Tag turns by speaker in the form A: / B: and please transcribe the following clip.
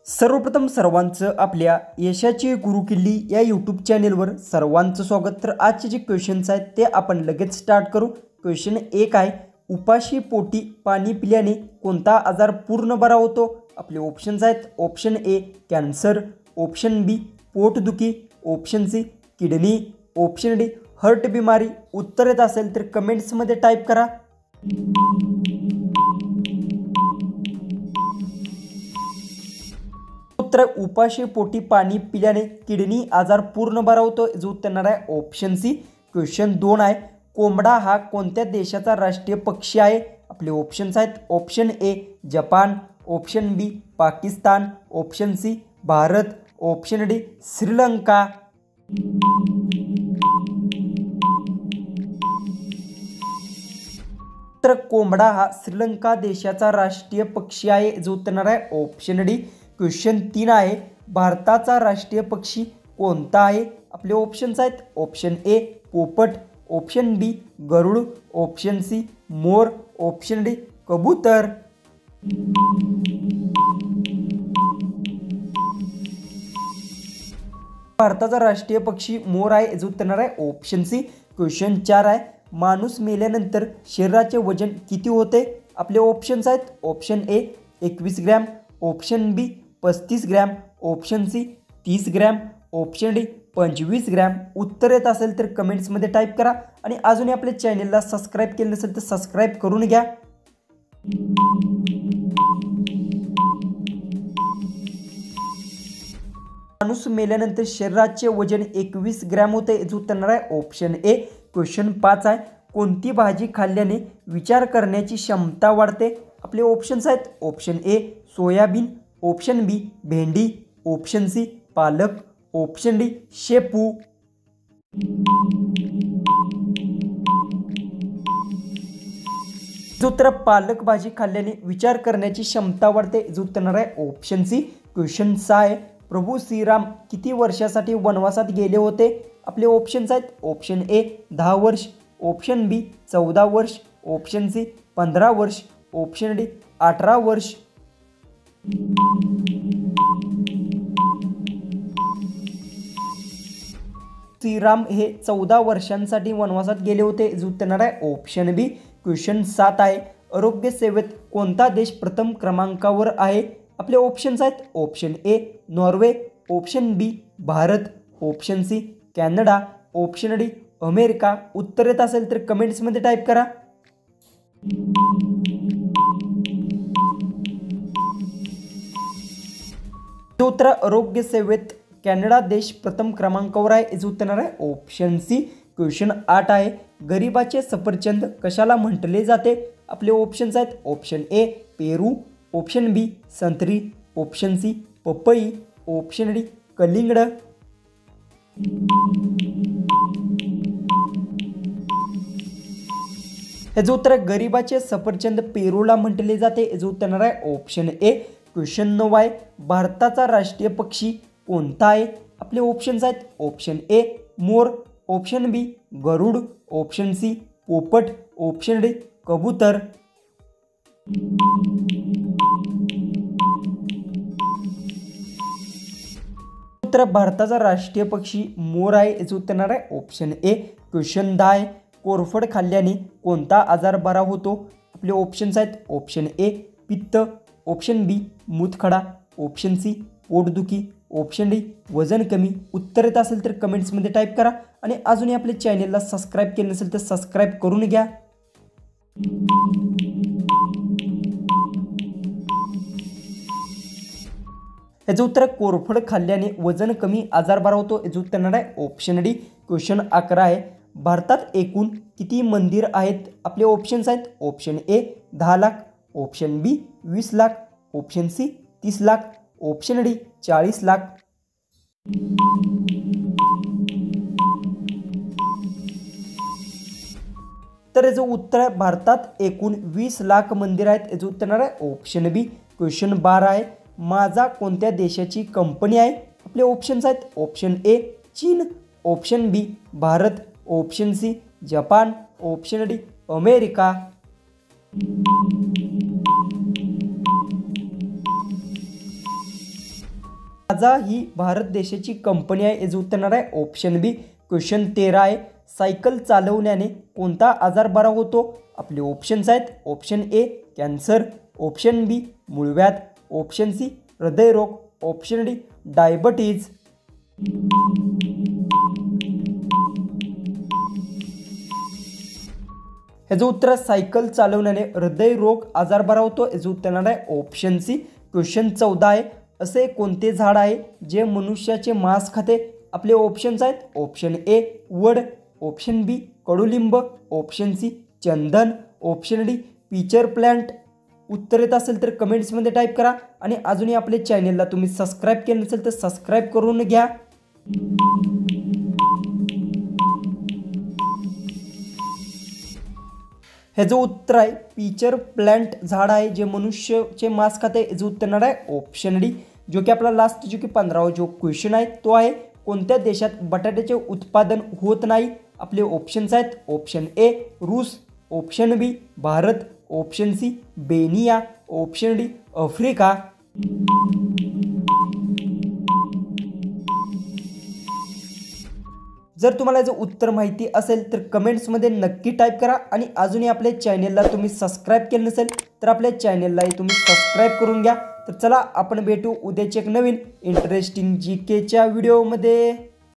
A: सर्वप्रथम सर्वांचं आपल्या यशाची गुरुकिल्ली या यूट्यूब चॅनेलवर सर्वांचं स्वागत। तर आजचे जे क्वेश्चन्स आहेत ते आपण लगेच स्टार्ट करू। क्वेश्चन 1 आहे, उपाशी पोटी पाणी पिल्याने कोणता आजार पूर्ण बरा होतो? आपले ऑप्शन्स आहेत, option A cancer, option B पोटदुखी, option C kidney, option D heart बिमारी। उत्तर येत असेल तर कमेंट्समध्ये टाईप करा। उत्तर उपाशी पोटी पाणी पिल्याने किडनी आजार पूर्ण बरा होतो, जो उत्तर येणार आहे ऑप्शन सी। क्वेश्चन 2 आहे, कोंबडा हा कोणत्या देशाचा राष्ट्रीय पक्षी आहे? आपले ऑप्शन्स आहेत, option A Japan, option B Pakistan, option C Bharat, option D Sri Lanka. तर कोंबडा हा श्रीलंका देशाचा राष्ट्रीय पक्षी आहे, जो उत्तर येणार आहे ऑप्शन डी। क्वेश्चन 3 आहे, भारताचा राष्ट्रीय पक्षी कोणता आहे? आपले ऑप्शन्स आहेत, ऑप्शन ए पोपट, ऑप्शन बी गरुड, ऑप्शन सी मोर, ऑप्शन डी कबूतर। भारताचा राष्ट्रीय पक्षी मोर आहे, जो उत्तर येणार आहे ऑप्शन सी। क्वेश्चन 4 आहे, माणूस मेल्यानंतर शरीराचे वजन किती होते? आपले ऑप्शन्स आहेत, option A 21 gram, option B 35 gram, option C 30 gram, option D 25 gram. उत्तर येत असेल तर कमेंट्समध्ये टाईप करा आणि अजूनही आपल्या चॅनलला सबस्क्राईब केलं नसेल तर सबस्क्राईब करून घ्या। माणूस मेल्यानंतर शरीराचे वजन 21 ग्रॅम होते, जो उत्तर येणार आहे ऑप्शन ए। क्वेश्चन 5 आहे, कोणती भाजी खाल्ल्याने विचार करण्याची क्षमता वाढते? आपले ऑप्शन्स आहेत, ऑप्शन ए सोयाबीन, ऑप्शन बी भेंडी, ऑप्शन सी पालक, ऑप्शन डी शेपू। जो उत्तर पालक भाजी खाल्ल्याने विचार करण्याची क्षमता वाढते, जो उत्तर येणार आहे ऑप्शन सी। क्वेश्चन 6 आहे, प्रभू श्रीराम किती वर्षासाठी वनवासात गेले होते? आपले ऑप्शन्स आहेत, ऑप्शन ए 10 वर्ष, ऑप्शन बी 14 वर्ष, ऑप्शन सी 15 वर्ष, ऑप्शन डी 18 वर्ष। श्रीराम हे 14 वर्षांसाठी वनवासात गेले होते, जो उत्तर येणार आहे ऑप्शन बी। क्वेश्चन 7 आहे, आरोग्य सेवेत कोणता देश प्रथम क्रमांकावर आहे? आपले ऑप्शन्स आहेत, option A Norway, option B Bharat, option C Canada, option D America. उत्तर येत असेल तर कमेंट्समध्ये टाईप करा। उत्तर आरोग्य सेवेत कॅनडा देश प्रथम क्रमांकावर आहे, जो उत्तर येणार आहे ऑप्शन सी। क्वेश्चन 8 आहे, गरिबाचे सफरचंद कशाला म्हटले जाते? आपले ऑप्शन्स आहेत, ऑप्शन ए पेरू, ऑप्शन बी संत्री, ऑप्शन सी पपई, ऑप्शन डी कलिंगड। हे जो उत्तर गरिबाचे सफरचंद पेरूला म्हटले जाते, जो उत्तर येणार आहे ऑप्शन ए। क्वेश्चन 9 आहे, भारताचा राष्ट्रीय पक्षी कोणता आहे? आपले ऑप्शन्स आहेत, ऑप्शन ए मोर, ऑप्शन बी गरुड, ऑप्शन सी पोपट, ऑप्शन डी कबूतर। उत्तर भारताचा राष्ट्रीय पक्षी मोर आहे, जो उत्तर येणार आहे ऑप्शन ए। क्वेश्चन 10 आहे, कोरफड खाल्ल्याने कोणता आजार बरा होतो? आपले ऑप्शन्स आहेत, ऑप्शन ए पित्त, ऑप्शन बी मूतखडा, ऑप्शन सी पोटदुखी, ऑप्शन डी वजन कमी। उत्तर येत असेल तर कमेंट्समध्ये टाईप करा आणि अजूनही आपल्या चॅनलला सबस्क्राईब केलं नसेल तर सबस्क्राईब करून घ्या। याचं उत्तर कोरफड खाल्ल्याने वजन कमी आजार बरा होतो, याचं उत्तर येणार आहे ऑप्शन डी। क्वेश्चन 11 आहे, भारतात एकूण किती मंदिर आहेत? आपले ऑप्शन्स आहेत, option A 10 lakh, option B 20 lakh, option C 30 lakh, option D 40 lakh. तर याचं उत्तर भारतात एकूण 20 लाख मंदिर आहेत, याचं उत्तर येणार आहे ऑप्शन बी। क्वेश्चन 12 आहे, माझा कोणत्या देशाची कंपनी आहे? आपले ऑप्शन्स आहेत, ऑप्शन ए चीन, option B Bharat, option C Japan, option D America. माझा ही भारत देशाची कंपनी आहे, याचं उत्तर येणार आहे ऑप्शन बी. क्वेश्चन 13 आहे, सायकल चालवण्याने कोणता आजार बरा होतो? आपले ऑप्शन्स आहेत, ऑप्शन ए कॅन्सर, ऑप्शन बी मूळव्याध, ऑप्शन सी हृदयरोग, ऑप्शन डी डायबिटीज. याचं उत्तर सायकल चालवण्याने हृदयरोग आजार बरा होतो, याचं उत्तर येणार आहे ऑप्शन सी. क्वेश्चन 14 आहे, असे कोणते झाड आहे जे मनुष्याचे मांस खाते? आपले ऑप्शन्स आहेत, ऑप्शन ए वड, ऑप्शन बी कडुलिंब, ऑप्शन सी चंदन, ऑप्शन डी पिचर प्लांट. उत्तर येत असेल तर कमेंट्समध्ये टाईप करा आणि अजूनही आपल्या चॅनेलला तुम्ही सबस्क्राईब केलं नसेल तर सबस्क्राईब करून घ्या. ह्याचं उत्तर आहे पिचर प्लांट झाड आहे जे मनुष्याचे मांस खाते, याचं उत्तर येणार आहे ऑप्शन डी. जो की आपला लास्ट जो की 15वा जो क्वेश्चन आहे तो आहे, कोणत्या देशात बटाट्याचे उत्पादन होत नाही? आपले ऑप्शन्स आहेत, ऑप्शन ए रूस, option B Bharat, option C बेनिया, ऑप्शन डी आफ्रिका. जर तुम्हाला याचं उत्तर माहिती असेल तर कमेंट्समध्ये नक्की टाईप करा आणि अजूनही आपल्या चॅनेलला तुम्ही सबस्क्राईब केलं नसेल तर आपल्या चॅनेललाही तुम्ही सबस्क्राईब करून घ्या. तर चला आपण भेटू उद्याच्या एक नवीन इंटरेस्टिंग GKच्या व्हिडिओमध्ये.